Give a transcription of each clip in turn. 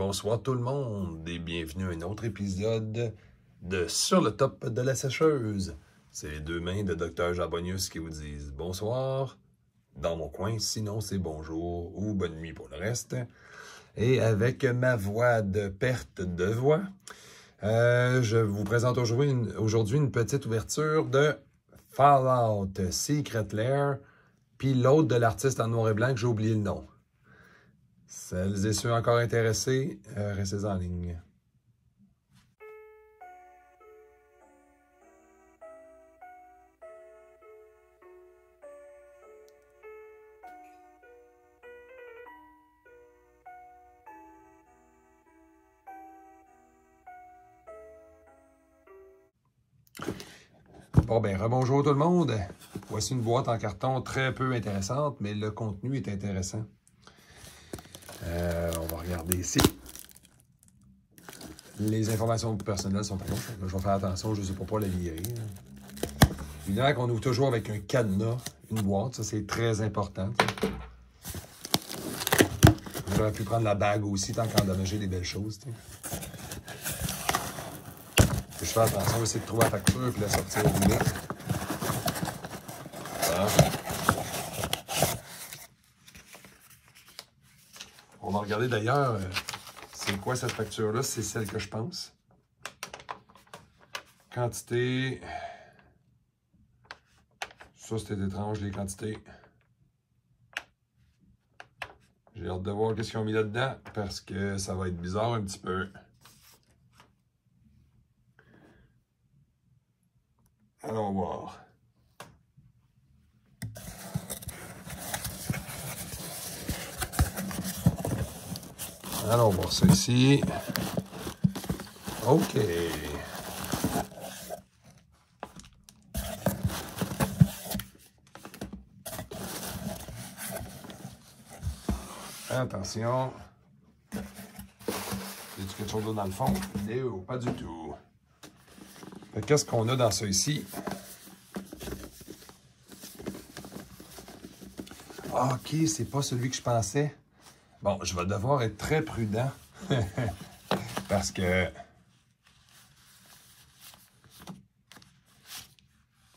bonsoir tout le monde et bienvenue à un autre épisode de Sur le top de la sécheuse. C'est les deux mains de Dr Jabonius qui vous disent bonsoir dans mon coin, sinon c'est bonjour ou bonne nuit pour le reste. Et avec ma voix de perte de voix, je vous présente aujourd'hui une petite ouverture de Fallout Secret Lair, puis l'autre de l'artiste en noir et blanc que j'ai oublié le nom. Celles et ceux encore intéressés, restez en ligne. Bon, ben, rebonjour tout le monde. Voici une boîte en carton très peu intéressante, mais le contenu est intéressant. On va regarder ici. Les informations personnelles sont pas longues. Je vais faire attention, je ne sais pas la virer. Évidemment qu'on ouvre toujours avec un cadenas, une boîte. Ça, c'est très important. J'aurais pu prendre la bague aussi, tant qu'endommager les belles choses. Je fais attention, essayer de trouver la facture et la sortir du lit. On va regarder d'ailleurs, c'est quoi cette facture-là? C'est celle que je pense. Quantité. Ça, c'était étrange, les quantités. J'ai hâte de voir qu'est-ce qu'ils ont mis là-dedans parce que ça va être bizarre un petit peu. Allons voir. Allons voir ça ici. OK. Attention. Y a-t-il quelque chose d'autre dans le fond? Non, pas du tout. Qu'est-ce qu'on a dans ça ici? OK, c'est pas celui que je pensais. Bon, je vais devoir être très prudent. Parce que...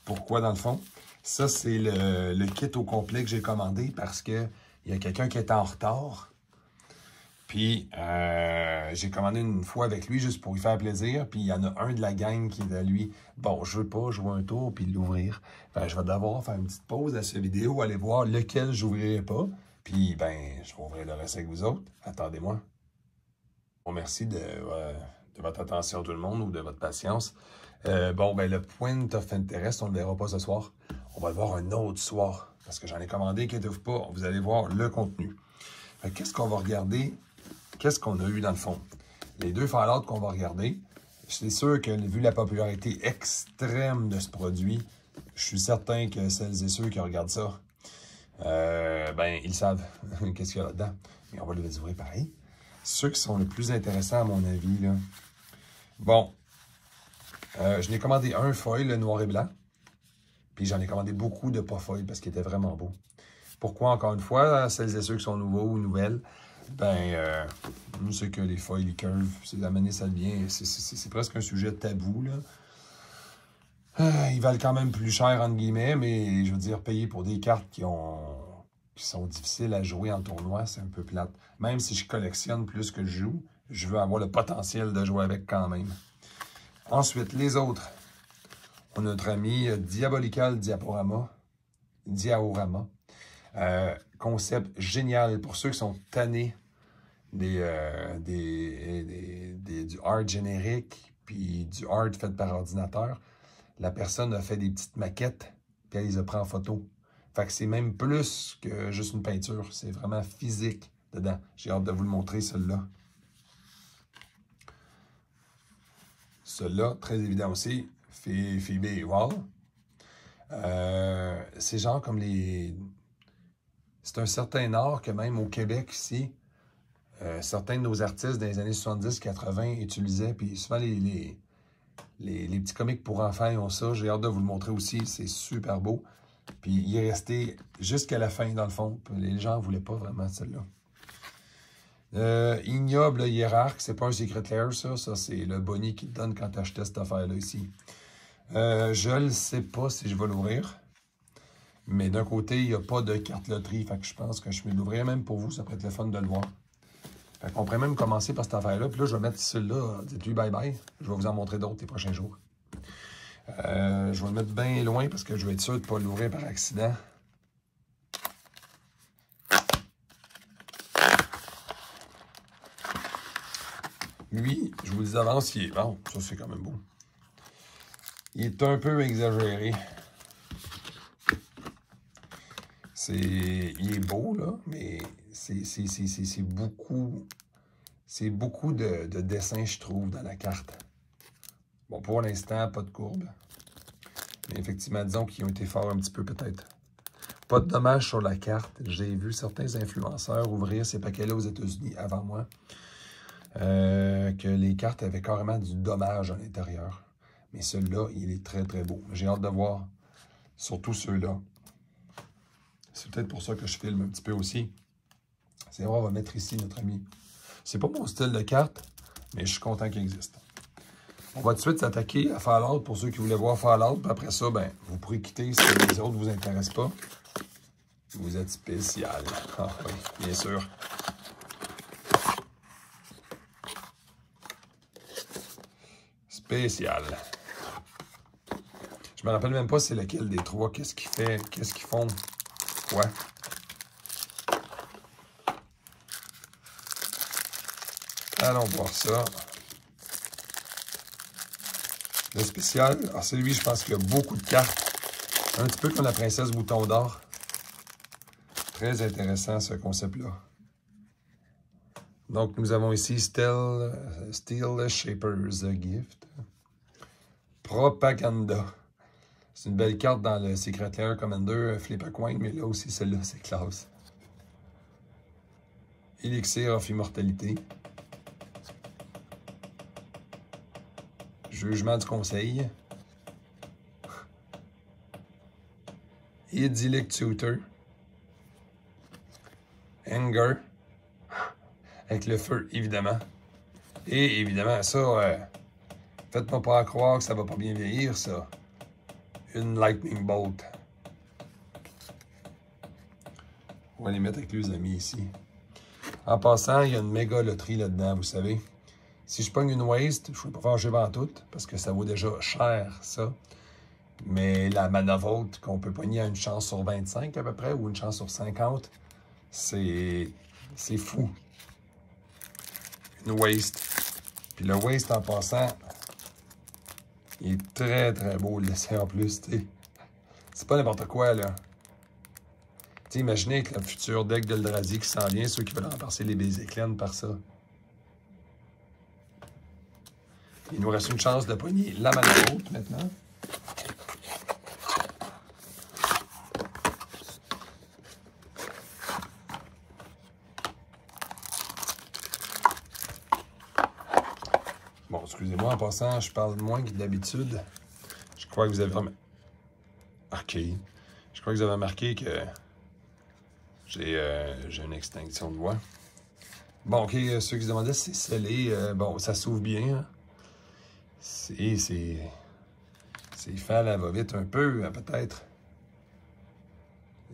Pourquoi, dans le fond? Ça, c'est le kit au complet que j'ai commandé parce que il y a quelqu'un qui est en retard. Puis, j'ai commandé une fois avec lui juste pour lui faire plaisir. Puis, il y en a un de la gang qui est à lui. Bon, je veux pas jouer un tour puis l'ouvrir. Enfin, je vais devoir faire une petite pause à cette vidéo, aller voir lequel je n'ouvrirai pas. Puis, ben, je vais ouvrir le reste avec vous autres. Attendez-moi. Bon, merci de votre attention tout le monde ou de votre patience. Bon, ben, le point of interest, on ne le verra pas ce soir. On va le voir un autre soir. Parce que j'en ai commandé, inquiétez-vous pas. Vous allez voir le contenu. Qu'est-ce qu'on va regarder? Qu'est-ce qu'on a eu dans le fond? Les deux Fallout qu'on va regarder, c'est sûr que vu la popularité extrême de ce produit, je suis certain que celles et ceux qui regardent ça, ben, ils savent qu'est-ce qu'il y a là-dedans. Mais on va les ouvrir pareil. Ceux qui sont le plus intéressants à mon avis, là. Bon, je n'ai commandé un foil, le noir et blanc. Puis j'en ai commandé beaucoup de pas foil parce qu'il était vraiment beau. Pourquoi, encore une fois, celles et ceux qui sont nouveaux ou nouvelles, ben, c'est que les foils, les curves, c'est d'amener ça bien. C'est presque un sujet tabou, là. Ils valent quand même plus cher, entre guillemets, mais je veux dire, payer pour des cartes qui sont difficiles à jouer en tournoi, c'est un peu plate. Même si je collectionne plus que je joue, je veux avoir le potentiel de jouer avec quand même. Ensuite, les autres. On a notre ami Diabolical Diaorama. Concept génial pour ceux qui sont tannés du art générique puis du art fait par ordinateur. La personne a fait des petites maquettes puis elle les a pris en photo. Fait que c'est même plus que juste une peinture. C'est vraiment physique dedans. J'ai hâte de vous le montrer, celui-là. Celui-là, très évident aussi. Phoebe et Wall. C'est genre comme les... C'est un certain art que même au Québec ici, certains de nos artistes dans les années 70-80 utilisaient. Puis souvent les petits comics pour enfants ont ça. J'ai hâte de vous le montrer aussi. C'est super beau. Puis il est resté jusqu'à la fin dans le fond. Les gens ne voulaient pas vraiment celle-là. Ignoble hiérarque, c'est pas un secret lair, ça. Ça, c'est le boni qui te donne quand tu achetais cette affaire-là ici. Je ne sais pas si je vais l'ouvrir. Mais d'un côté, il n'y a pas de carte loterie. Fait que je pense que je vais l'ouvrir même pour vous. Ça peut être le fun de le voir. Fait qu'on pourrait même commencer par cette affaire-là. Puis là, je vais mettre celui-là. Dites-lui bye-bye. Je vais vous en montrer d'autres les prochains jours. Je vais le mettre bien loin parce que je vais être sûr de ne pas l'ouvrir par accident. Lui, je vous le dis d'avance, il est bon. Ça, c'est quand même beau. Il est un peu exagéré. Il est beau, là, mais c'est beaucoup de dessins, je trouve, dans la carte. Bon, pour l'instant, pas de courbe. Mais effectivement, disons qu'ils ont été forts un petit peu, peut-être. Pas de dommages sur la carte. J'ai vu certains influenceurs ouvrir ces paquets-là aux États-Unis avant moi. Que les cartes avaient carrément du dommage à l'intérieur. Mais celui-là, il est très, très beau. J'ai hâte de voir, surtout ceux-là. C'est peut-être pour ça que je filme un petit peu aussi. C'est vrai, on va mettre ici notre ami. C'est pas mon style de carte, mais je suis content qu'il existe. On va tout de suite s'attaquer à Fallout pour ceux qui voulaient voir Fallout. Puis après ça, ben, vous pourrez quitter si les autres ne vous intéressent pas. Vous êtes spécial. Ah oui, bien sûr. Spécial. Je me rappelle même pas c'est lequel des trois. Qu'est-ce qu'il fait? Qu'est-ce qu'ils font? Quoi? Allons voir ça. Le spécial, alors c'est lui, je pense qu'il y a beaucoup de cartes. Un petit peu comme la princesse Bouton d'Or. Très intéressant ce concept-là. Donc, nous avons ici Steel Shaper's Gift. Propaganda. C'est une belle carte dans le Secret Lair Commander Flip a Coin, mais là aussi, celle-là, c'est classe. Elixir of Immortalité. Jugement du Conseil. Idyllic Tutor. Anger. Avec le feu, évidemment. Et évidemment, ça, faites-moi pas croire que ça va pas bien vieillir, ça. Une Lightning Bolt. On va les mettre avec les amis ici. En passant, il y a une méga loterie là-dedans, vous savez. Si je pogne une waste, je ne vais pas faire chez tout parce que ça vaut déjà cher, ça. Mais la Manavolt qu'on peut pogner à une chance sur 25 à peu près, ou une chance sur 50, c'est fou. Une waste. Puis le waste, en passant, il est très, très beau, le dessin en plus, tu sais. C'est pas n'importe quoi, là. Tu sais, imaginez avec le futur deck d'Eldrazi qui s'en vient, ceux qui veulent remplacer les Bézéclènes par ça. Il nous reste une chance de pogner la Manavolt maintenant. Bon, excusez-moi, en passant, je parle moins que d'habitude. Je crois que vous avez remarqué. OK. Je crois que vous avez remarqué que j'ai une extinction de voix. Bon, OK, ceux qui se demandaient si c'est scellé, bon, ça s'ouvre bien. Hein? C'est fait à la va-vite un peu, peut-être.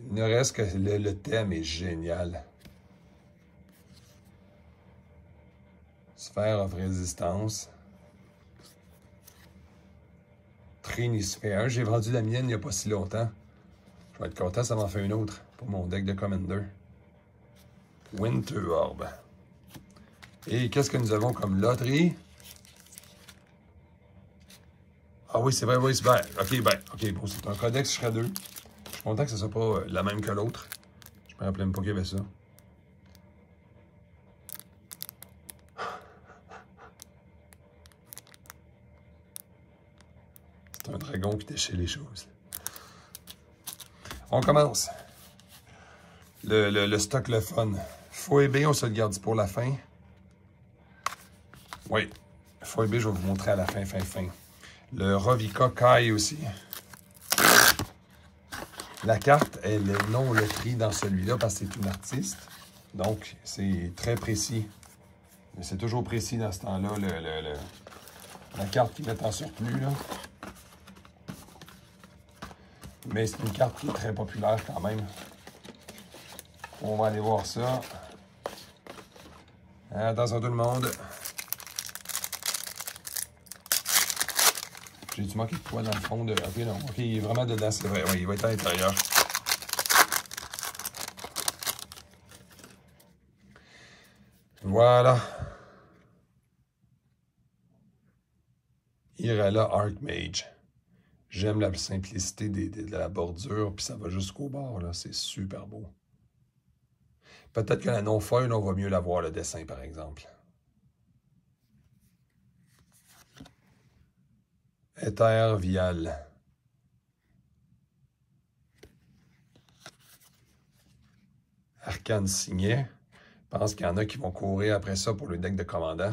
Il ne reste que le thème est génial. Sphère of résistance. Trinisphère. J'ai vendu la mienne il n'y a pas si longtemps. Je vais être content, ça m'en fait une autre pour mon deck de Commander. Winter Orb. Et qu'est-ce que nous avons comme loterie? Ah oui, c'est vrai, oui, c'est vrai. OK, bon, c'est un Codex Shredder. Je suis content que ce soit pas la même que l'autre. Je me rappelais même pas qu'il y avait ça. C'est un dragon qui déchire les choses. On commence. Le stock, le fun. Phoebe, on se le garde pour la fin. Oui, Phoebe, je vais vous montrer à la fin. Le Ravika Kai aussi. La carte, elle est non loterie dans celui-là parce que c'est une artiste. Donc, c'est très précis. Mais c'est toujours précis dans ce temps-là, la carte qui est en surplus, là. Mais c'est une carte qui est très populaire quand même. On va aller voir ça. Attention tout le monde. J'ai-tu manqué de quoi dans le fond de... Ok, non. Ok, il est vraiment dedans, c'est vrai. Oui, il va être à l'intérieur. Voilà. Irala Archmage. J'aime la simplicité de la bordure, puis ça va jusqu'au bord, là. C'est super beau. Peut-être que la non-foil, on va mieux la voir, le dessin, par exemple. Éther Vial. Arcane Signet. Je pense qu'il y en a qui vont courir après ça pour le deck de commandant.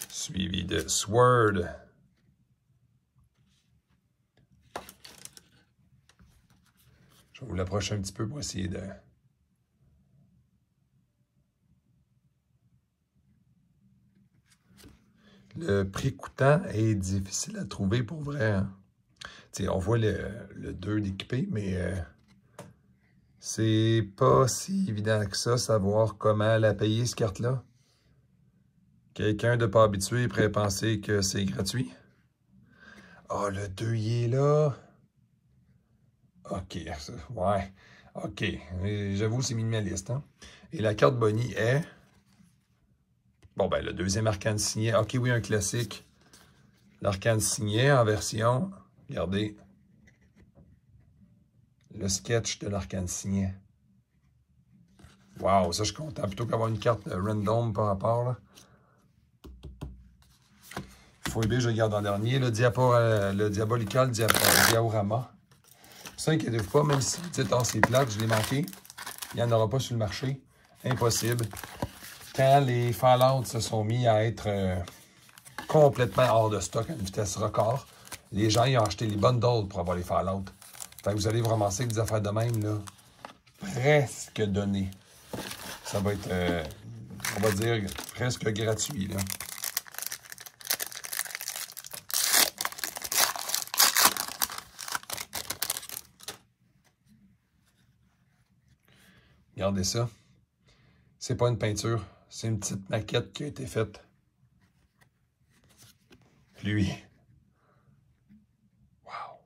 Suivi de Sword. Je vais vous l'approcher un petit peu pour essayer de... Le prix coûtant est difficile à trouver pour vrai. Hein? On voit le 2 d'équipé, mais c'est pas si évident que ça, savoir comment la payer, cette carte-là. Quelqu'un de pas habitué pourrait penser que c'est gratuit. Ah, le 2, il est là. OK, ça, ouais. OK, j'avoue, c'est minimaliste. Hein? Et la carte Bonnie est... Bon, ben, le deuxième arcane signé. OK, oui, un classique. L'arcane signé en version... Regardez. Le sketch de l'arcane signé. Wow, ça, je suis content. Plutôt qu'avoir une carte random par rapport, là. Foibé, je le garde en dernier. Le Diabolical Diorama. Ça, inquiétez-vous pas, même si vous dites, oh, c'est plate, je l'ai manqué. Il n'y en aura pas sur le marché. Impossible. Quand les Fallout se sont mis à être complètement hors de stock à une vitesse record, les gens ils ont acheté les bundles pour avoir les Fallout. Fait que vous allez vous ramasser avec des affaires de même, là, presque données. Ça va être, on va dire, presque gratuit, là. Regardez ça. C'est pas une peinture. C'est une petite maquette qui a été faite. Lui. Wow.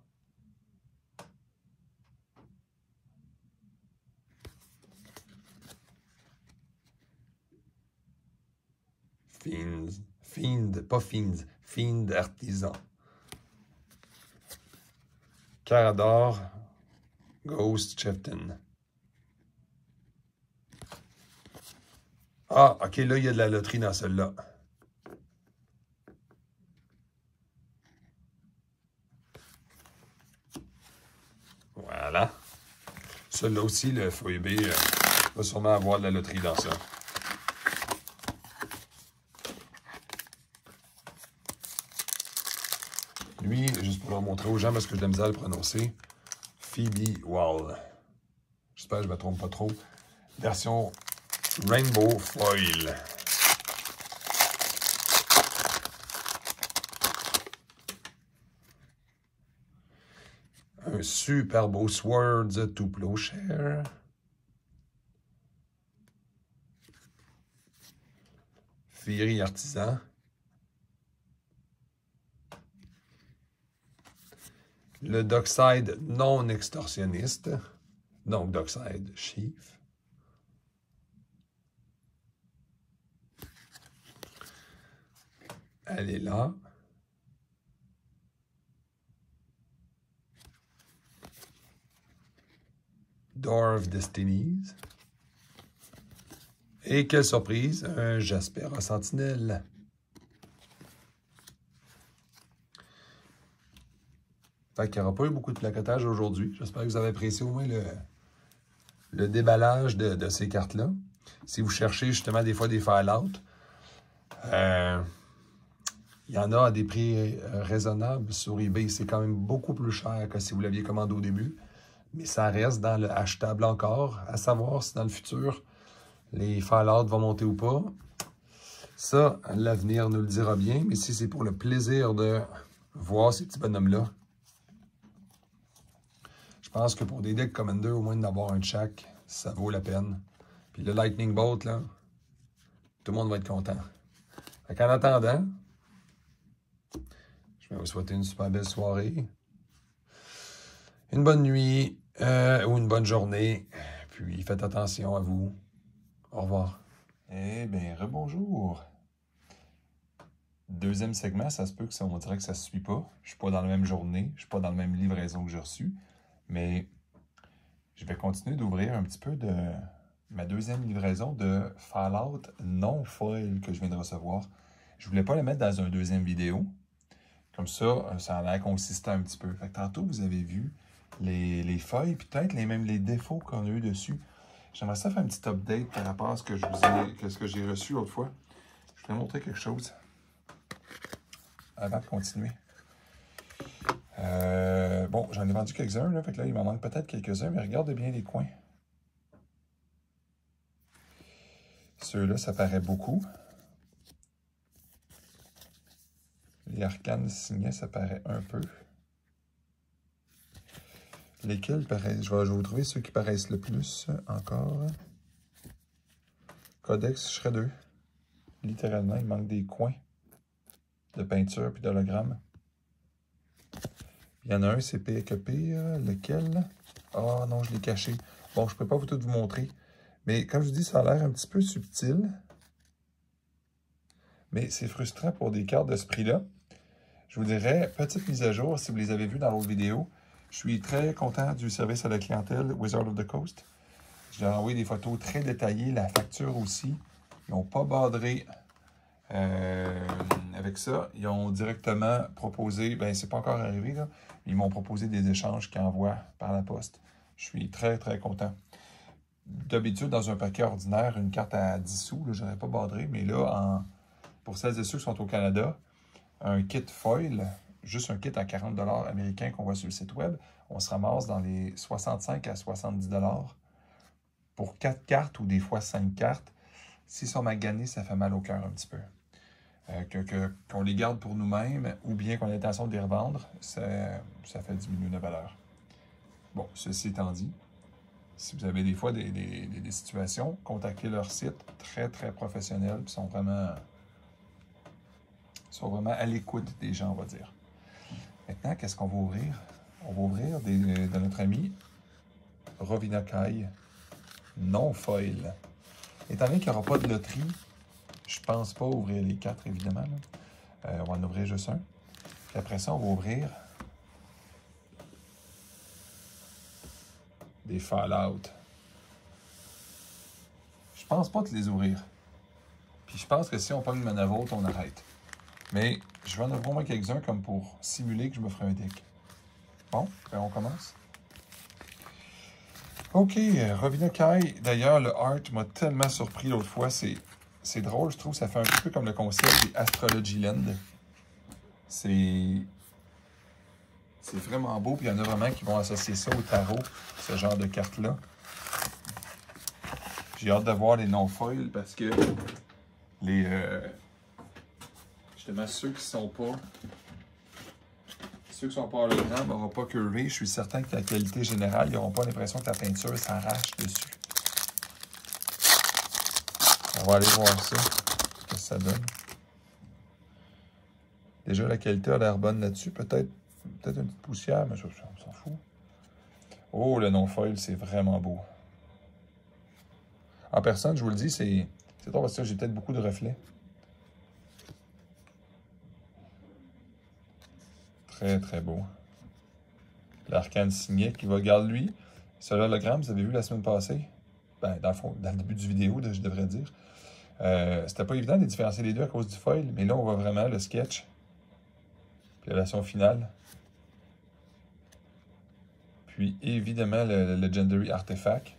Fiend artisan. Carador, Ghost Chieftain. Ah, OK, là, il y a de la loterie dans celle-là. Voilà. Celui-là aussi, le Foibé va sûrement avoir de la loterie dans ça. Lui, juste pour le montrer aux gens parce que je l'aime bien le prononcer, Phoebe Wall. J'espère que je ne me trompe pas trop. Version Rainbow Foil. Un super beau Swords to Plowshare. Fury Artisan. Le Dockside non extorsionniste. Donc, Dockside Chief. Elle est là. Door of Destinies. Et quelle surprise, un Jaspera Sentinelle. Fait qu'il n'y aura pas eu beaucoup de placotage aujourd'hui. J'espère que vous avez apprécié au moins le déballage de ces cartes-là. Si vous cherchez justement des fois des Fallout, Il y en a à des prix raisonnables sur eBay. C'est quand même beaucoup plus cher que si vous l'aviez commandé au début. Mais ça reste dans le achetable encore. À savoir si dans le futur, les Fallout vont monter ou pas. Ça, l'avenir nous le dira bien. Mais si c'est pour le plaisir de voir ces petits bonhommes-là, je pense que pour des decks Commander, au moins d'avoir un de chaque, ça vaut la peine. Puis le Lightning Bolt, là, tout le monde va être content. Fait qu'en attendant, je vais vous souhaiter une super belle soirée, une bonne nuit ou une bonne journée. Puis faites attention à vous. Au revoir. Eh bien, rebonjour. Deuxième segment, ça se peut que ça, on dirait que ça ne se suit pas. Je ne suis pas dans la même journée, je ne suis pas dans la même livraison que j'ai reçue. Mais je vais continuer d'ouvrir un petit peu de ma deuxième livraison de Fallout non-foil que je viens de recevoir. Je ne voulais pas le mettre dans une deuxième vidéo. Comme ça, ça a l'air consistant un petit peu. Fait que tantôt, vous avez vu les feuilles, puis peut-être même les défauts qu'on a eu dessus. J'aimerais ça faire un petit update par rapport à ce que j'ai reçu l'autre fois. Je vais vous montrer quelque chose avant de continuer. Bon, j'en ai vendu quelques-uns, là, fait que là, il m'en manque peut-être quelques-uns, mais regardez bien les coins. Ceux-là, ça paraît beaucoup. Les arcanes signés, ça paraît un peu. Lesquels paraissent? Je vais vous trouver ceux qui paraissent le plus encore. Codex Shredder. Littéralement, il manque des coins de peinture puis d'hologramme. Il y en a un, c'est pire que pire. Lequel? Ah non, je l'ai caché. Bon, je ne peux pas tout vous montrer. Mais comme je vous dis, ça a l'air un petit peu subtil. Mais c'est frustrant pour des cartes de ce prix-là. Je vous dirais, petite mise à jour, si vous les avez vues dans l'autre vidéo. Je suis très content du service à la clientèle Wizard of the Coast. Je leur ai envoyé des photos très détaillées, la facture aussi. Ils n'ont pas badré avec ça. Ils ont directement proposé, ben c'est pas encore arrivé, là, ils m'ont proposé des échanges qu'ils envoient par la poste. Je suis très, très content. D'habitude, dans un paquet ordinaire, une carte à 10 sous, je n'aurais pas badré, mais là, pour celles et ceux qui sont au Canada, un kit foil, juste un kit à 40 $ américains qu'on voit sur le site web, on se ramasse dans les 65 à 70 $ pour 4 cartes ou des fois 5 cartes. S'ils sont maganés, ça fait mal au cœur un petit peu. Qu'on les garde pour nous-mêmes ou bien qu'on ait l'intention de les revendre, ça fait diminuer la valeur. Bon, ceci étant dit, si vous avez des fois des situations, contactez leur site, très très professionnel, puis sont vraiment à l'écoute des gens, on va dire. Maintenant, qu'est-ce qu'on va ouvrir? On va ouvrir de notre ami Rovina Kai, non foil. Étant donné qu'il n'y aura pas de loterie, je ne pense pas ouvrir les 4, évidemment. On va en ouvrir juste un. Puis après ça, on va ouvrir des Fallout. Je pense pas de les ouvrir. Puis je pense que si on pogne une manavôtre, on arrête. Mais je vais en ouvrir au moins quelques-uns comme pour simuler que je me ferai un deck. Bon, ben on commence. Ok, Rovina Kai. D'ailleurs, le art m'a tellement surpris l'autre fois. C'est drôle, je trouve. Ça fait un petit peu comme le concept des Astrology Land. C'est vraiment beau. Puis il y en a vraiment qui vont associer ça au tarot, ce genre de cartes-là. J'ai hâte de voir les non-foils parce que justement, ceux qui sont pas hologrammes n'auront pas curvé. Je suis certain que la qualité générale, ils n'auront pas l'impression que la peinture s'arrache dessus. On va aller voir ça, ce que ça donne. Déjà, la qualité a l'air bonne là-dessus. Peut-être une petite poussière, mais on s'en fout. Oh, le non-foil, c'est vraiment beau. En personne, je vous le dis, c'est drôle parce que j'ai peut-être beaucoup de reflets. Très, très beau. L'arcane signé qui va garder lui. Ce hologramme, vous avez vu la semaine passée? Ben, dans le fond, dans le début du vidéo, je devrais dire. C'était pas évident de différencier les deux à cause du foil, mais là, on voit vraiment le sketch. Puis la version finale. Puis, évidemment, le Legendary Artefact.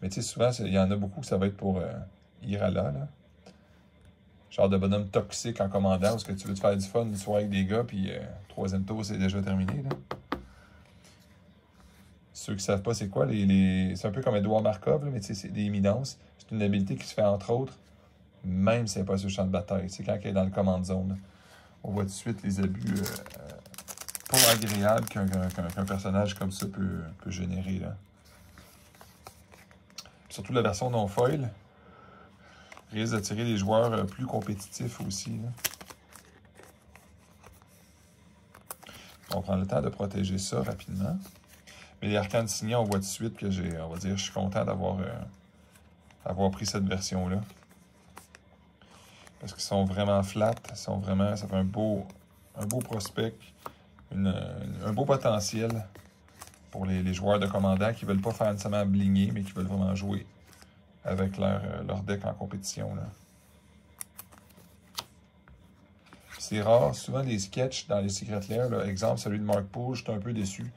Mais tu sais, souvent, il y en a beaucoup que ça va être pour Irala, là. genre de bonhomme toxique en commandant, parce que tu veux te faire du fun une soirée avec des gars, puis troisième tour, c'est déjà terminé. Là. Ceux qui ne savent pas c'est quoi, c'est un peu comme Edouard Markov, là, mais c'est des éminences. C'est une habilité qui se fait entre autres, même si c'est pas sur le champ de bataille. C'est quand il est dans le command zone. Là. On voit tout de suite les abus pas agréables qu'un personnage comme ça peut générer. Là. Surtout la version non-foil risque d'attirer des joueurs plus compétitifs aussi. Là. On prend le temps de protéger ça rapidement. Mais les arcanes signées, on voit tout de suite que je suis content d'avoir pris cette version-là. Parce qu'ils sont vraiment flat, ça fait un beau prospect, un beau potentiel pour les joueurs de commandant qui ne veulent pas faire nécessairement bligner, mais qui veulent vraiment jouer avec leur deck en compétition. Là. C'est rare, souvent les sketchs dans les Secret Lair, là, exemple celui de Mark Poole, j'étais un peu déçu.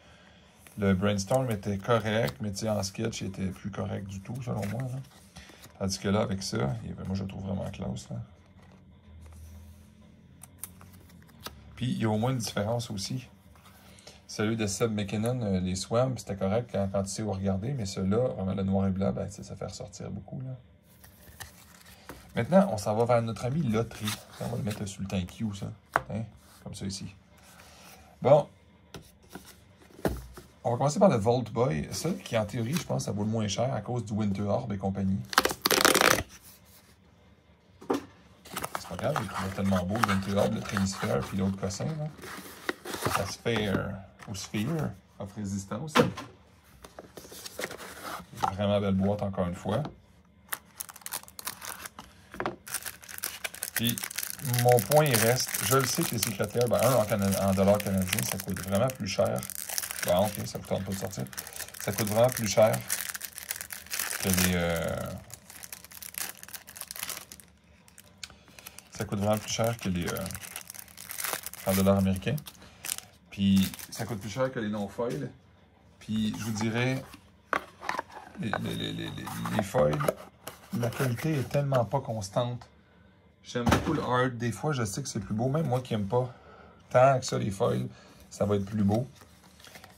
Le brainstorm était correct, mais en sketch, il était plus correct du tout, selon moi. Là. Tandis que là, avec ça, moi, je le trouve vraiment classe. Là. Puis, il y a au moins une différence aussi. Celui de Seb McKinnon, les Swamps, c'était correct quand tu sais où regarder, mais ceux-là, vraiment, le noir et blanc, ben, ça fait ressortir beaucoup. Là. Maintenant, on s'en va vers notre ami Loterie. On va le mettre sur le thank you, ça. Hein? Comme ça ici. Bon. On va commencer par le Vault Boy. Ça, qui en théorie, je pense, ça vaut le moins cher à cause du Winter Orb et compagnie. C'est pas grave, il trouve tellement beau le Winter Orb, le Trinisphère, puis l'autre cossin, là. La Sphère, ou Sphere, of résistance. Vraiment belle boîte, encore une fois. Puis, mon point, il reste. Je le sais que les Secret Lair, ben, en dollars canadiens, ça coûte vraiment plus cher. Bon, ok, ça ne vous tente pas de sortir. Ça coûte vraiment plus cher que les... Ça coûte vraiment plus cher que les... en dollars américains. Puis, ça coûte plus cher que les non-foils. Puis, je vous dirais, les foils, la qualité est tellement pas constante. J'aime beaucoup le art. Des fois, je sais que c'est plus beau. Même moi qui n'aime pas tant que ça, les foils, ça va être plus beau.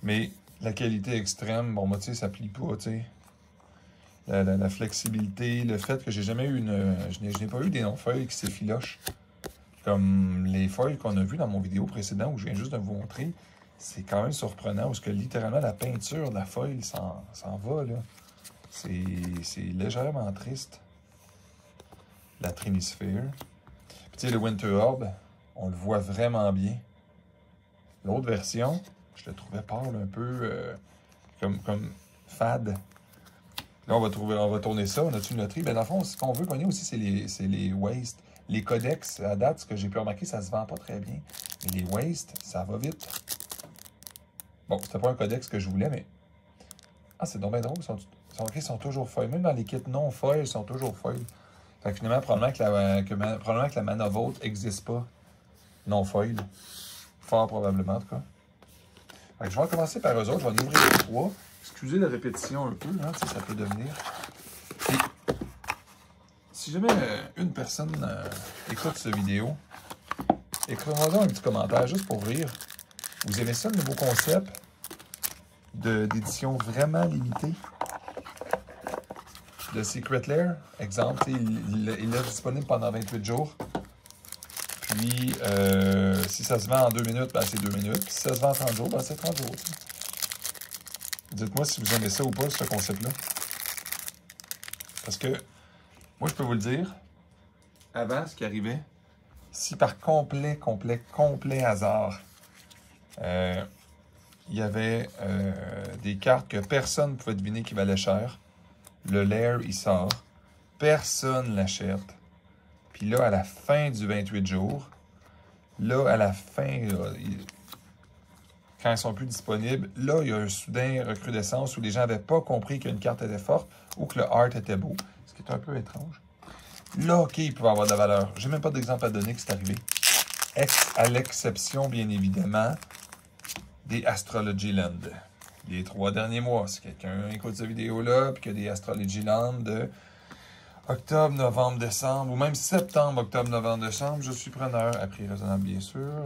Mais la qualité extrême, bon, moi, tu sais, ça plie pas, tu sais. La flexibilité, le fait que j'ai jamais eu je n'ai pas eu des non-foils qui s'effilochent. Comme les foils qu'on a vues dans mon vidéo précédent où je viens juste de vous montrer, c'est quand même surprenant parce que littéralement la peinture de la foil s'en va, là. C'est légèrement triste. La Trinisphère. Puis tu sais, le Winter Orb, on le voit vraiment bien. L'autre version, je le trouvais pâle un peu comme fade. Là, on va tourner ça. On a-tu une loterie? Ben, dans le fond, ce qu'on veut pogner aussi, c'est les wastes. Les codex, à date, ce que j'ai pu remarquer, ça se vend pas très bien. Mais les wastes, ça va vite. Bon, c'était pas un codex que je voulais, mais... Ah, c'est donc bien drôle. Ils sont toujours foil. Même dans les kits non foil, ils sont toujours foil. Fait que finalement, probablement que la Mana Vault n'existe pas non foil. Fort probablement, en tout cas. Fait que je vais commencer par eux autres. Je vais en ouvrir les trois. Excusez la répétition un peu, hein, ça peut devenir. Et si jamais une personne écoute cette vidéo, écrivez-moi un petit commentaire juste pour rire. Vous aimez ça, le nouveau concept d'édition vraiment limitée de Secret Lair? Exemple, il est disponible pendant 28 jours. Puis, si ça se vend en 2 minutes, ben c'est 2 minutes. Puis, si ça se vend en 30 jours, ben c'est 30 jours. Dites-moi si vous aimez ça ou pas, ce concept-là. Parce que, moi, je peux vous le dire, avant, ce qui arrivait, si par complet hasard, il y avait des cartes que personne ne pouvait deviner qui valaient cher, le Lair, il sort, personne ne l'achète. Puis là, à la fin du 28 jours, là, à la fin, là, quand ils sont plus disponibles, là, il y a un soudain recrudescence où les gens n'avaient pas compris qu'une carte était forte ou que le art était beau. Ce qui est un peu étrange. Là, OK, il pouvait avoir de la valeur. J'ai même pas d'exemple à donner que c'est arrivé. À l'exception, bien évidemment, des Astrology Land. Les 3 derniers mois, si quelqu'un écoute cette vidéo-là, puis qu'il y a des Astrology Land de Octobre, novembre, décembre, ou même septembre, octobre, novembre, décembre, je suis preneur, à prix raisonnable, bien sûr.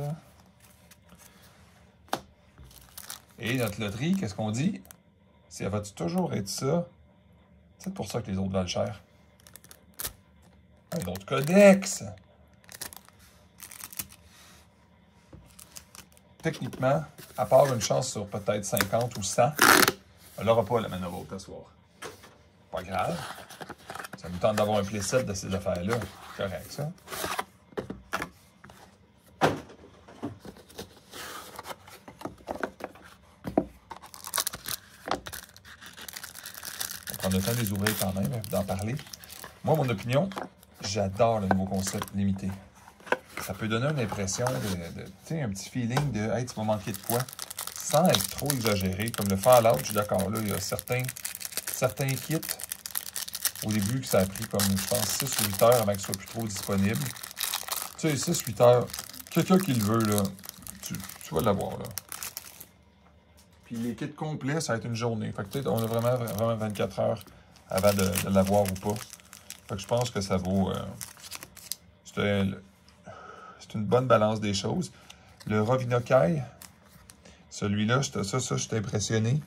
Et notre loterie, qu'est-ce qu'on dit? Ça va-tu toujours être ça? C'est pour ça que les autres valent cher. Un autre codex! Techniquement, à part une chance sur peut-être 50 ou 100, elle n'aura pas la manœuvre haute à soir. Pas grave. Ça nous tente d'avoir un playset de ces affaires-là. Correct, ça. On va prendre le temps de les ouvrir quand même, d'en parler. Moi, mon opinion, j'adore le nouveau concept limité. Ça peut donner une impression tu sais, un petit feeling de « Hey, tu vas manquer de quoi ?» sans être trop exagéré. Comme le Fallout, je suis d'accord, là, il y a certains kits au début que ça a pris comme, je pense, 6 ou 8 heures avant qu'il soit plus trop disponible. Tu sais, 6-8 heures, quelqu'un qui le veut, là, tu vas l'avoir, là. Puis les kits complets, ça va être une journée. Fait que peut-être on a vraiment 24 heures avant de l'avoir ou pas. Fait que je pense que ça vaut... c'est une bonne balance des choses. Le Rovinokai, celui-là, j'étais impressionné.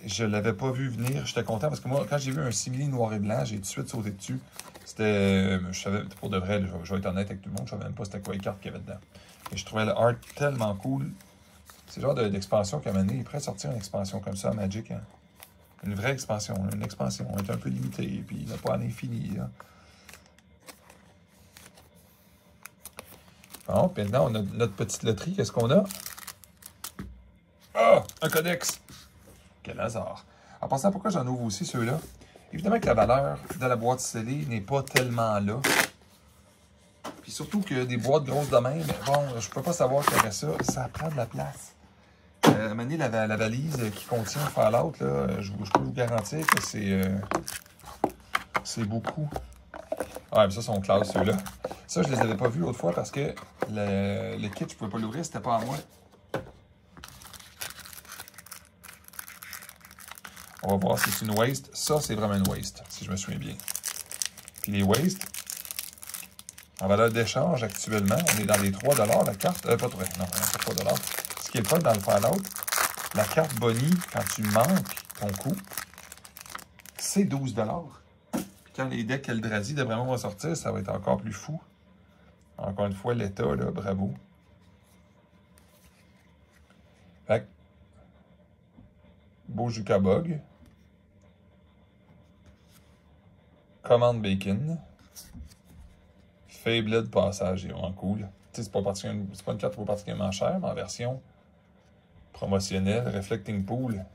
Je ne l'avais pas vu venir. J'étais content parce que moi, quand j'ai vu un simili noir et blanc, j'ai tout de suite sauté dessus. C'était... je savais, pour de vrai, je vais être honnête avec tout le monde, je ne savais même pas c'était quoi les cartes qu'il y avait dedans. Et je trouvais le art tellement cool. C'est le genre d'expansion qu'à un moment donné, il est prêt à sortir une expansion comme ça à Magic. Hein? Une vraie expansion. Une expansion. On est un peu limité, puis il n'a pas à l'infini. Bon, puis maintenant, on a notre petite loterie. Qu'est-ce qu'on a? Ah! Un codex! Quel hasard! En pensant pourquoi j'en ouvre aussi ceux-là, évidemment que la valeur de la boîte scellée n'est pas tellement là. Puis surtout que des boîtes grosses de même, bon, je peux pas savoir qu'après ça, ça prend de la place. À un moment donné, la valise qui contient Fallout, là, je peux vous garantir que c'est beaucoup. Ouais, mais ça, sont classe, ceux-là. Ça, je les avais pas vus l'autre fois parce que le kit, je pouvais pas l'ouvrir, c'était pas à moi. On va voir si c'est une waste. Ça, c'est vraiment une waste, si je me souviens bien. Puis les wastes, en valeur d'échange actuellement, on est dans les 3 $ la carte. Pas 3, non, pas 3 $. Ce qui est le fun dans le Fallout, la carte Bonnie, quand tu manques ton coup, c'est 12 $. Puis quand les decks Eldrazi, d'après moi, vont sortir, ça va être encore plus fou. Encore une fois, l'état, là, bravo. Fait que, Bojuka Bog. Command Bacon. Faibled Passage, c'est vraiment cool. Tu sais, c'est pas une carte pas particulièrement chère, mais en version promotionnelle. Reflecting Pool.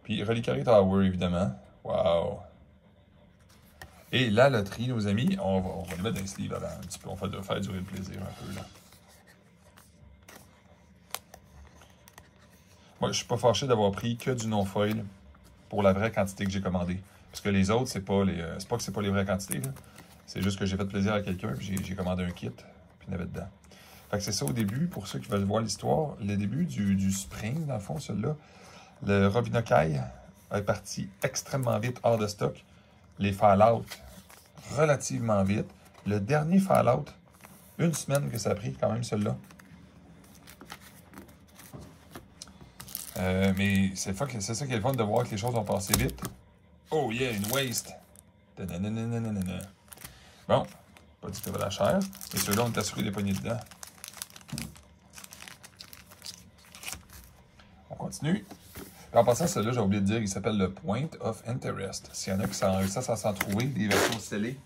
Puis Reliquary Tower, évidemment. Wow! Et la loterie, nos amis, on va le mettre dans les sleeves avant un petit peu. On va faire durer le plaisir un peu, là. Moi, je suis pas fâché d'avoir pris que du non-foil pour la vraie quantité que j'ai commandée. Parce que les autres, c'est pas que c'est pas les vraies quantités, là. C'est juste que j'ai fait plaisir à quelqu'un, puis j'ai commandé un kit, puis il y en avait dedans. Fait que c'est ça au début, pour ceux qui veulent voir l'histoire, le début du spring, dans le fond, celui-là, le Rovinokai est parti extrêmement vite hors de stock. Les Fallout, relativement vite. Le dernier Fallout, une semaine que ça a pris, quand même, celui-là. Mais c'est ça qui est le fun de voir que les choses ont passé vite. Oh yeah, une waste! Bon, pas dit que ça va la chair. Et ceux-là, on est assuré des poignées dedans. On continue. En passant, celui-là, j'ai oublié de dire, il s'appelle le Point of Interest. S'il y en a qui réussissent à s'en trouver, des versions scellées,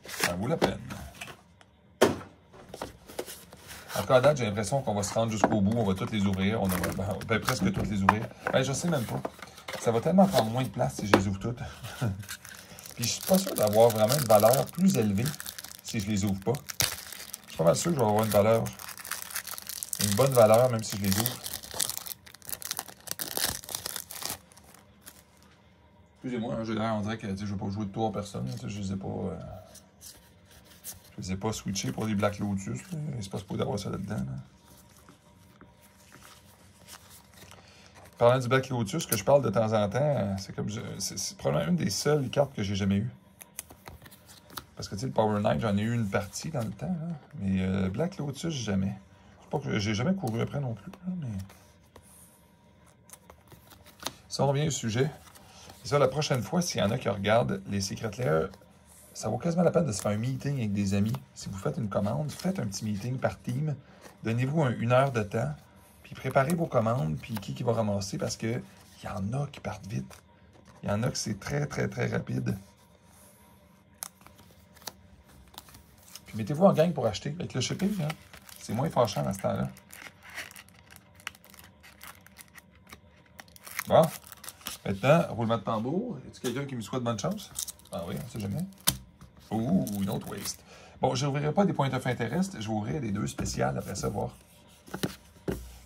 ça vaut la peine. En tout cas, à date, j'ai l'impression qu'on va se rendre jusqu'au bout. On va toutes les ouvrir. On va presque toutes les ouvrir. Ben, je sais même pas. Ça va tellement prendre moins de place si je les ouvre toutes. Puis je suis pas sûr d'avoir vraiment une valeur plus élevée si je les ouvre pas. Je suis pas mal sûr que je vais avoir une bonne valeur même si je les ouvre. Excusez-moi, hein, on dirait que je ne vais pas jouer de tour à personne. Je ne les ai pas switchés pour des Black Lotus. C'est pas supposé avoir ça là-dedans. Là. parlant du Black Lotus, que je parle de temps en temps, c'est comme c'est probablement une des seules cartes que j'ai jamais eues. Parce que tu sais, le Power Knight, j'en ai eu une partie dans le temps, là. Mais Black Lotus, jamais. C'est pas que j'ai jamais couru après non plus, là, mais... Si on revient au sujet, ça, la prochaine fois, s'il y en a qui regardent les Secret Lair, ça vaut quasiment la peine de se faire un meeting avec des amis. Si vous faites une commande, faites un petit meeting par team. Donnez-vous une heure de temps, puis préparez vos commandes, puis qui va ramasser, parce que il y en a qui partent vite. Il y en a que c'est très, très, très rapide. Puis mettez-vous en gang pour acheter. Avec le shipping, hein, c'est moins fâchant à ce temps-là. Bon. Maintenant, roulement de tambour. Y a-t-il quelqu'un qui me souhaite bonne chance? Ah oui, on sait jamais. Ouh, une autre waste. Bon, je n'ouvrirai pas des points of interest. Je vais ouvrir les deux spéciales après ça, voir.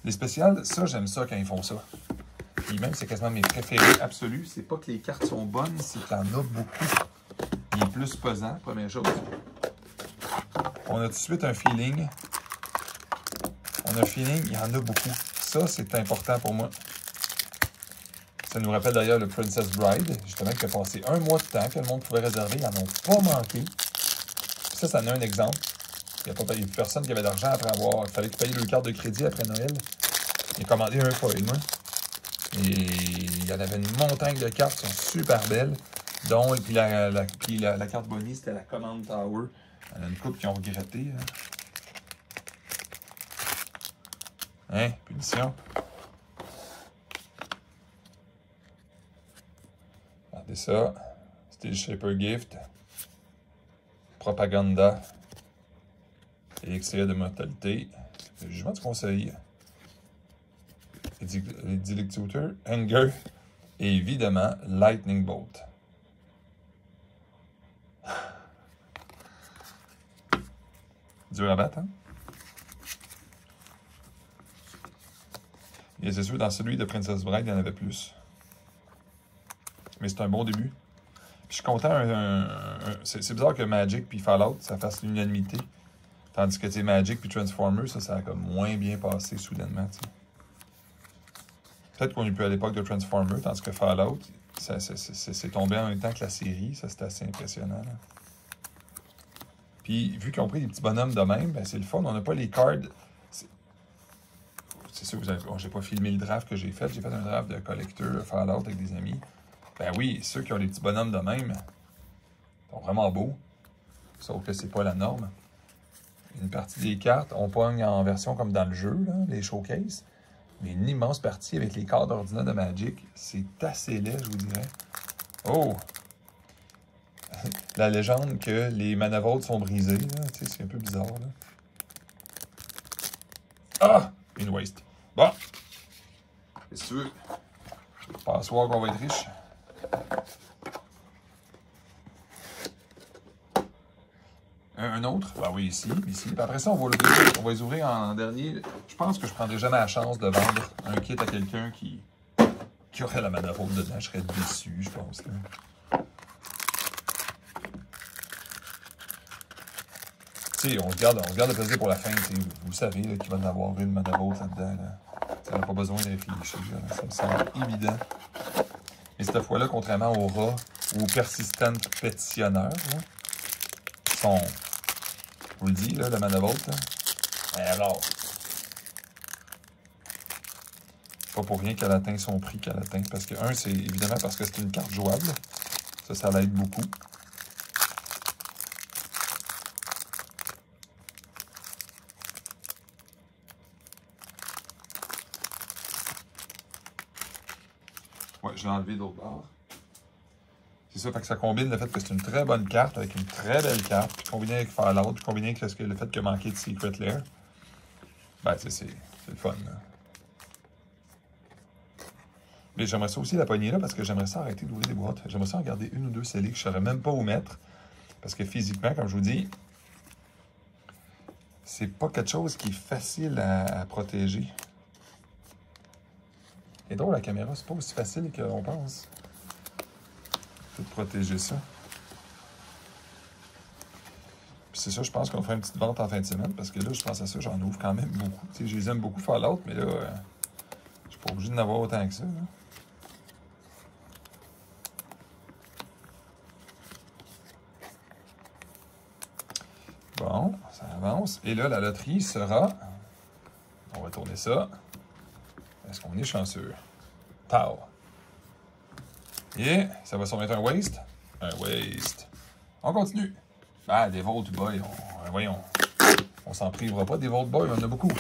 Les spéciales, ça, j'aime ça quand ils font ça. Puis même, c'est quasiment mes préférés absolus. C'est pas que les cartes sont bonnes, c'est qu'il y en a beaucoup. Il est plus pesant, première chose. On a tout de suite un feeling. On a un feeling, il y en a beaucoup. Ça, c'est important pour moi. Ça nous rappelle d'ailleurs le Princess Bride, justement, qui a passé un mois de temps que le monde pouvait réserver. Ils n'en ont pas manqué. Ça, ça en a un exemple. Il n'y a pas personne qui avait d'argent après avoir... Il fallait qu'ils payent leur carte de crédit après Noël. J'ai commandé un foil, moi. Et il y en avait une montagne de cartes qui sont super belles. Dont, et puis la carte Bonnie, c'était la Command Tower. Il y en a une couple qui ont regretté. Hein? Punition. Regardez ça. Steel Shaper Gift. Propaganda. Élixir de mortalité. Le jugement du conseil. Les Dilectutor. Anger. Et évidemment, Lightning Bolt. Dur à battre, hein? Et c'est sûr, dans celui de Princess Bride, il y en avait plus. Mais c'est un bon début. Puis je suis content, c'est bizarre que Magic puis Fallout, ça fasse l'unanimité. Tandis que, tu sais, Magic puis Transformers, ça a comme moins bien passé soudainement, tu sais. Peut-être qu'on est plus à l'époque de Transformers, tandis que Fallout, c'est tombé en même temps que la série. Ça, c'était assez impressionnant, là. Puis, vu qu'ils ont pris des petits bonhommes de même, ben c'est le fun. On n'a pas les cards. C'est sûr, j'ai pas filmé le draft que j'ai fait. J'ai fait un draft de collecteur Fallout avec des amis. Ben oui, ceux qui ont des petits bonhommes de même sont vraiment beaux. Sauf que c'est pas la norme. Une partie des cartes, on pogne en version comme dans le jeu, là, les showcases. Mais une immense partie avec les cartes ordinaires de Magic, c'est assez laid, je vous dirais. Oh! La légende que les Manavolt sont brisés, là, tu sais, c'est un peu bizarre, là. Ah! Une waste. Bon! C'est sûr. Pas à soir qu'on va être riche. Un autre? Ben oui, ici. Puis après ça, on va les ouvrir en dernier. Je pense que je prendrai jamais la chance de vendre un kit à quelqu'un qui aurait la Manavolt dedans. Je serais déçu, je pense, là. On regarde le plaisir pour la fin. Vous savez qu'il va y en avoir une Manavolt là-dedans. Là. Ça n'a pas besoin de réfléchir. Là. Ça me semble évident. Mais cette fois-là, contrairement aux rats ou aux persistants pétitionneurs, là, qui sont, je vous le dis, là, la Manavolt, là. Mais alors, pas pour rien qu'elle atteint son prix qu'elle atteint. Parce que, c'est évidemment parce que c'est une carte jouable. Ça l'aide beaucoup. Ouais, je l'ai enlevé d'autre part. C'est ça, fait que ça combine le fait que c'est une très bonne carte avec une très belle carte, puis combiné avec Fallout, puis combiné avec le fait qu'il a manqué de Secret Lair. Ben, c'est le fun, là. Mais j'aimerais ça aussi la poignée là, parce que j'aimerais ça arrêter d'ouvrir des boîtes. J'aimerais ça en garder une ou deux scellées que je ne saurais même pas où mettre. Parce que physiquement, comme je vous dis, c'est pas quelque chose qui est facile à protéger. Et drôle, la caméra, c'est pas aussi facile qu'on pense de protéger ça. Puis c'est ça, je pense qu'on fera une petite vente en fin de semaine, parce que là, je pense à ça, j'en ouvre quand même beaucoup. Tu sais, je les aime beaucoup Fallout, mais là, je Pas obligé d'en avoir autant que ça. Là. Bon, ça avance. Et là, la loterie sera... On va tourner ça. Est-ce qu'on est chanceux? Pow! Et ça va sûrement être un waste. Un waste. On continue. Ah, des Vault Boy. Voyons. On s'en privera pas des Vault Boy, on en a beaucoup.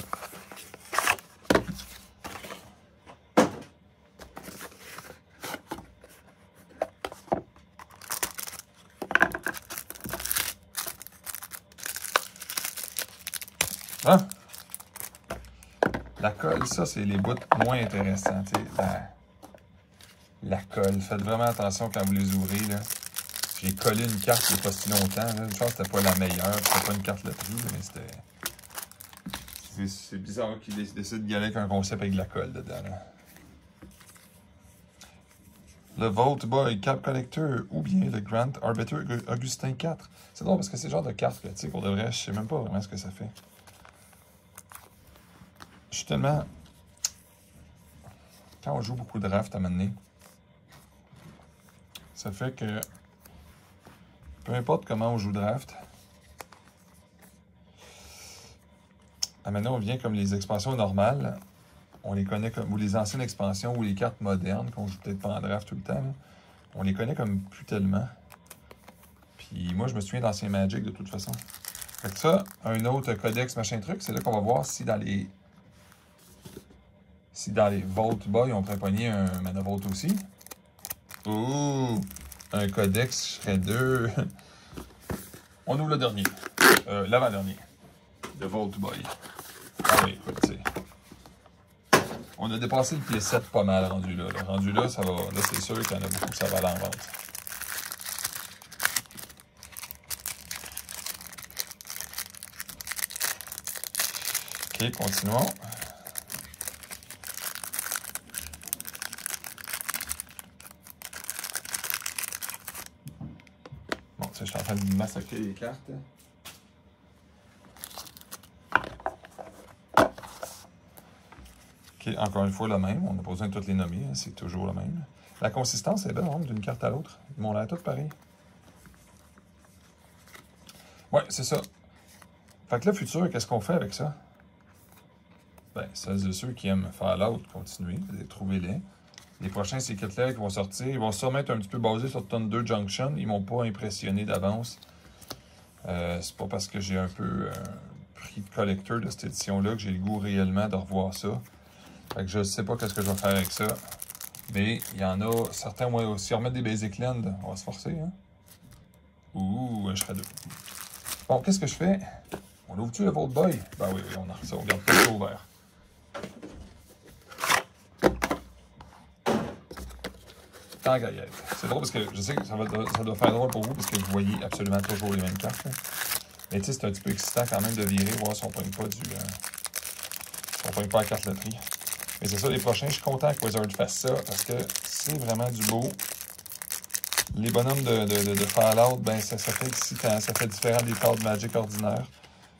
Hein? La colle, ça, c'est les bouts moins intéressants. La colle. Faites vraiment attention quand vous les ouvrez. J'ai collé une carte il n'y a pas si longtemps. Là. Je pense que c'était pas la meilleure. C'était pas une carte loterie, mais c'était... C'est bizarre qu'ils décident d'y aller avec un concept avec de la colle dedans. Là. Le Vault Boy Cap Collector ou bien le Grand Arbiter Augustin 4. C'est drôle parce que c'est le genre de carte que, tu sais, pour de vrai, je sais même pas vraiment ce que ça fait. Je suis tellement... Quand on joue beaucoup de draft à un moment donné, ça fait que peu importe comment on joue draft, à maintenant on vient comme les expansions normales, on les connaît comme, ou les anciennes expansions ou les cartes modernes qu'on joue peut-être pas en draft tout le temps, là, on les connaît comme plus tellement. Puis moi je me souviens d'anciens Magic de toute façon. Fait que ça, un autre codex machin truc, c'est là qu'on va voir si dans les Vault Boy on pourrait pogner un Mana Vault aussi. Ouh! Un codex Shredder. On ouvre le dernier. L'avant-dernier. De Vault Boy. Ah oui, écoute, tu sais. On a dépassé le pied 7 pas mal rendu là. Rendu là, ça va. Là, c'est sûr qu'il y en a beaucoup que ça va aller en vente. Ok, continuons. Bon, tu sais, je suis en train de massacrer les cartes. Ok, encore une fois le même. On n'a pas besoin de toutes les nommer. Hein, c'est toujours le même. La consistance est bonne d'une carte à l'autre. Ils m'ont l'air tous pareil. Ouais, c'est ça. Fait que là, futur, qu'est-ce qu'on fait avec ça? Ben, celles et ceux qui aiment Fallout, continuez, trouvez-les. Les prochains Secret-là qui vont sortir, ils vont sûrement être un petit peu basés sur Thunder Junction. Ils m'ont pas impressionné d'avance. C'est pas parce que j'ai un peu prix de collector de cette édition-là que j'ai le goût réellement de revoir ça. Fait que je sais pas qu'est-ce que je vais faire avec ça. Mais il y en a certains, moi aussi, remettre des Basic Land, on va se forcer, hein. Ouh, un Shredder. Bon, qu'est-ce que je fais? On ouvre-tu le Vault Boy? Ben oui, on a ça, on garde tout ça ouvert. Tant qu'à y être. C'est drôle parce que je sais que ça doit faire drôle pour vous parce que vous voyez absolument toujours les mêmes cartes. Là. Mais tu sais, c'est un petit peu excitant quand même de virer, voir si on ne pogne pas si on pogne pas la carte loterie. Mais c'est ça, les prochains, je suis content que Wizard fasse ça parce que c'est vraiment du beau. Les bonhommes de Fallout, ben ça fait excitant, ça fait différent des cartes Magic ordinaires.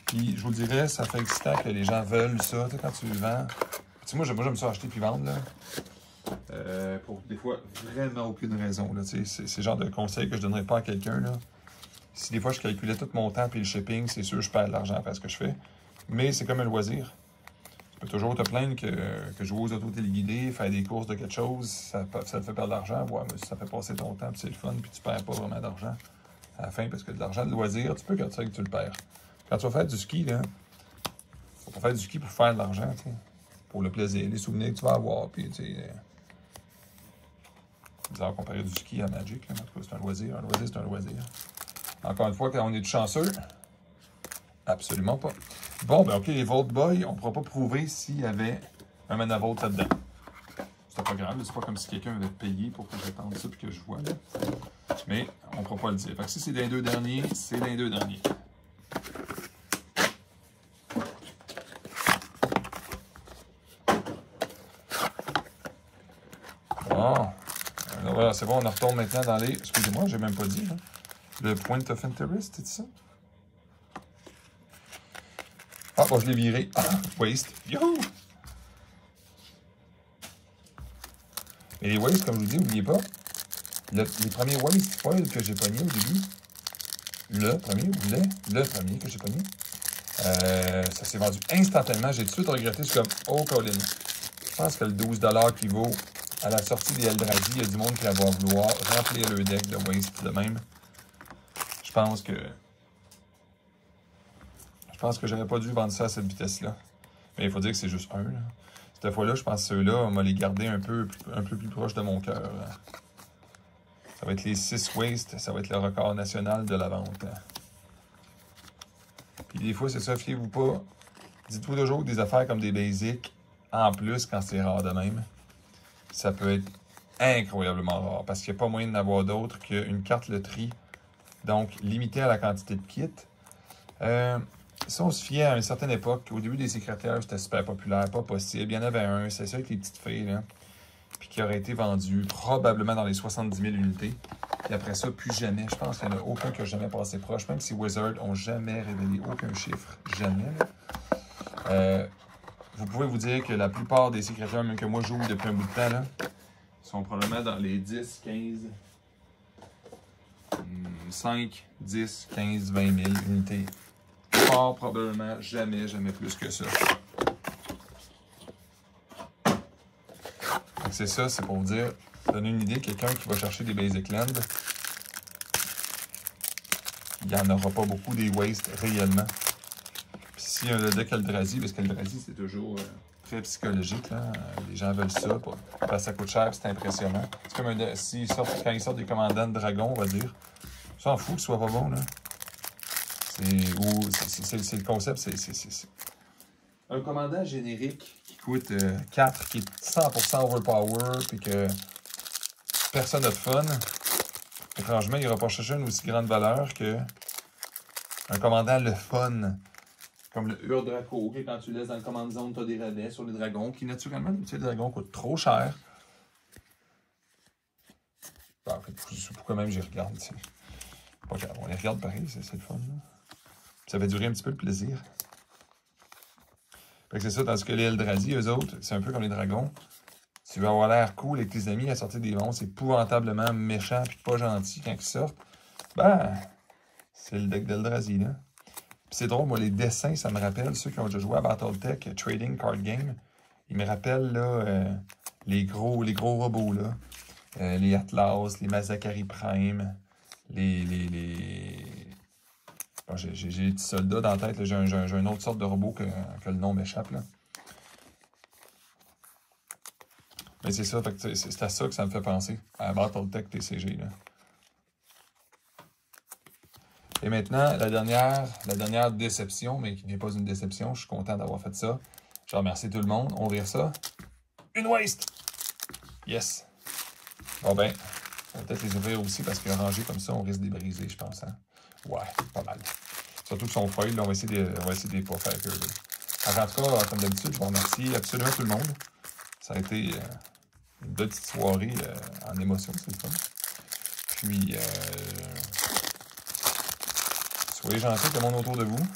Puis je vous dirais, ça fait excitant que les gens veulent ça, tu sais, quand tu le vends. Tu sais, moi j'aime ça acheter puis vendre, là. Pour des fois, vraiment aucune raison. C'est le genre de conseil que je ne donnerais pas à quelqu'un. Si des fois je calculais tout mon temps et le shipping, c'est sûr que je perds de l'argent à faire ce que je fais. Mais c'est comme un loisir. Tu peux toujours te plaindre que jouer aux auto-téléguidés, faire des courses de quelque chose, ça te fait perdre de l'argent. Ouais, mais ça fait passer ton temps, puis c'est le fun, puis tu perds pas vraiment d'argent à la fin, parce que de l'argent de loisir, tu peux que tu le perds. Quand tu vas faire du ski, là, faut pas faire du ski pour faire de l'argent, pour le plaisir, les souvenirs que tu vas avoir, puis tu sais... bizarre comparer du ski à Magic, là. En tout cas, c'est un loisir. Un loisir, c'est un loisir. Encore une fois, quand on est du chanceux, absolument pas. Bon, ben ok, les Vault Boy, on ne pourra pas prouver s'il y avait un Mana Vault là-dedans. C'est pas grave, c'est pas comme si quelqu'un avait payé pour que j'attende ça et que je vois, là. Mais on ne pourra pas le dire. Fait que si c'est dans les deux derniers, c'est dans les deux derniers. Bon. Voilà, c'est bon, on en retourne maintenant dans les... Excusez-moi, j'ai même pas dit. Hein. Le Point of Interest, c'est ça? Ah, bon, je l'ai viré. Ah, waste. Youhou! Mais les waist, comme je vous dis, n'oubliez pas, les premiers waist foil que j'ai pognés au début, le premier que j'ai pogné, ça s'est vendu instantanément. J'ai tout de suite regretté. Je suis comme, oh, Colin. Je pense que le 12 $ qui vaut à la sortie des Eldrazi, il y a du monde qui va vouloir remplir le deck de waist de même. Je pense que j'aurais pas dû vendre ça à cette vitesse-là. Mais il faut dire que c'est juste un. Là. Cette fois-là, je pense que ceux-là, on va les garder un peu plus proche de mon cœur. Ça va être les 6 waist, ça va être le record national de la vente. Puis des fois, c'est ça, fiez-vous pas. Dites-vous toujours que des affaires comme des basics, en plus, quand c'est rare de même, ça peut être incroyablement rare. Parce qu'il n'y a pas moyen d'en avoir d'autres qu'une carte loterie. Donc, limitée à la quantité de kits. Si on se fiait à une certaine époque, au début des secrétaires, c'était super populaire, pas possible. Il y en avait un, c'est ça avec les petites filles, là. Puis qui aurait été vendu probablement dans les 70 000 unités. Et après ça, plus jamais. Je pense qu'il n'y en a aucun qui n'a jamais passé proche. Même si Wizards n'ont jamais révélé aucun chiffre. Jamais. Vous pouvez vous dire que la plupart des secrétaires, même que moi je joue depuis un bout de temps, là, sont probablement dans les 10, 15, 5, 10, 15, 20 000 unités. Fort probablement jamais plus que ça. Donc c'est ça, c'est pour vous dire, donner une idée, quelqu'un qui va chercher des Basic Land, il n'y en aura pas beaucoup des wastes réellement. Puis si le deck Eldrazi, parce qu'Eldrazi c'est toujours très psychologique, là. Les gens veulent ça, parce que ça coûte cher, c'est impressionnant. C'est comme quand ils sortent des commandants de dragon, on va dire, on s'en fout que ce soit pas bon, là. C'est le concept, c'est un commandant générique qui coûte 4, qui est 100% overpower, puis que personne n'a de fun. Étrangement, il n'aura pas cherché une aussi grande valeur que un commandant le fun, comme le Ur-Draco, que quand tu laisses dans le command zone, tu as des rabais sur les dragons, qui naturellement, les dragons coûtent trop cher. En fait, pourquoi même j'y regarde, tu sais. Pas grave, on les regarde pareil, c'est le fun, là. Ça va durer un petit peu le plaisir. Fait que c'est ça, tandis que les Eldrazi, eux autres, c'est un peu comme les dragons. Tu veux avoir l'air cool avec tes amis à sortir des monstres épouvantablement méchants et pas gentils quand ils sortent. Ben, c'est le deck d'Eldrazi, là. Puis c'est drôle, moi, les dessins, ça me rappelle, ceux qui ont déjà joué à BattleTech, Trading Card Game, ils me rappellent, là, les gros robots, là. Les Atlas, les Mazakari Prime, Bon, j'ai des petits soldats dans la tête. J'ai une autre sorte de robot que le nom m'échappe. Mais c'est ça, c'est à ça que ça me fait penser, à BattleTech TCG. Là. Et maintenant, la dernière déception, mais qui n'est pas une déception, je suis content d'avoir fait ça. Je remercie tout le monde. On vire ça. Une waste! Yes! Bon ben, on va peut-être les ouvrir aussi parce que rangés comme ça, on risque de les briser, je pense. Hein? Ouais, pas mal. Surtout que son foil, là, on va essayer de les pas faire que. Alors, en tout cas, comme d'habitude, je vous remercie absolument tout le monde. Ça a été une belle petite soirée en émotion, c'est le fun. Puis, soyez gentils avec le monde autour de vous.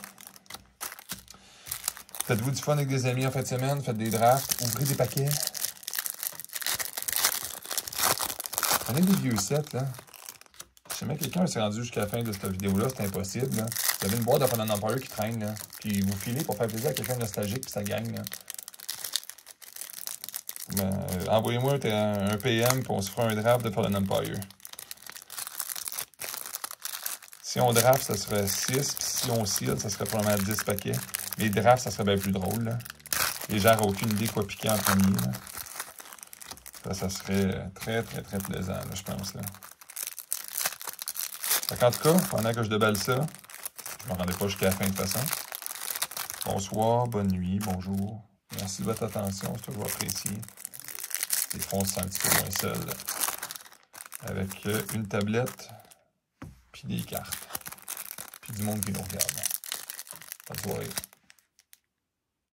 Faites-vous du fun avec des amis en fin de semaine, faites des drafts, ouvrez des paquets. Prenez des vieux sets, là. Si jamais quelqu'un s'est rendu jusqu'à la fin de cette vidéo-là, c'est impossible. Là. Vous avez une boîte de Fallen Empire qui traîne, là. Puis vous filez pour faire plaisir à quelqu'un de nostalgique, puis ça gagne, là. Envoyez-moi un PM, puis on se fera un draft de Fallen Empire. Si on draft, ça serait 6, puis si on seal, ça serait probablement 10 paquets. Les drafts, ça serait bien plus drôle, là. Les gens n'auraient aucune idée quoi piquer en premier, là. Ça serait très plaisant, là, je pense, là. En tout cas, pendant que je déballe ça, je ne me rendais pas jusqu'à la fin de toute façon. Bonsoir, bonne nuit, bonjour. Merci de votre attention, c'est toujours apprécié. Des fois, on se sent un petit peu moins seul. Avec une tablette, puis des cartes, puis du monde qui nous regarde. Bonne soirée.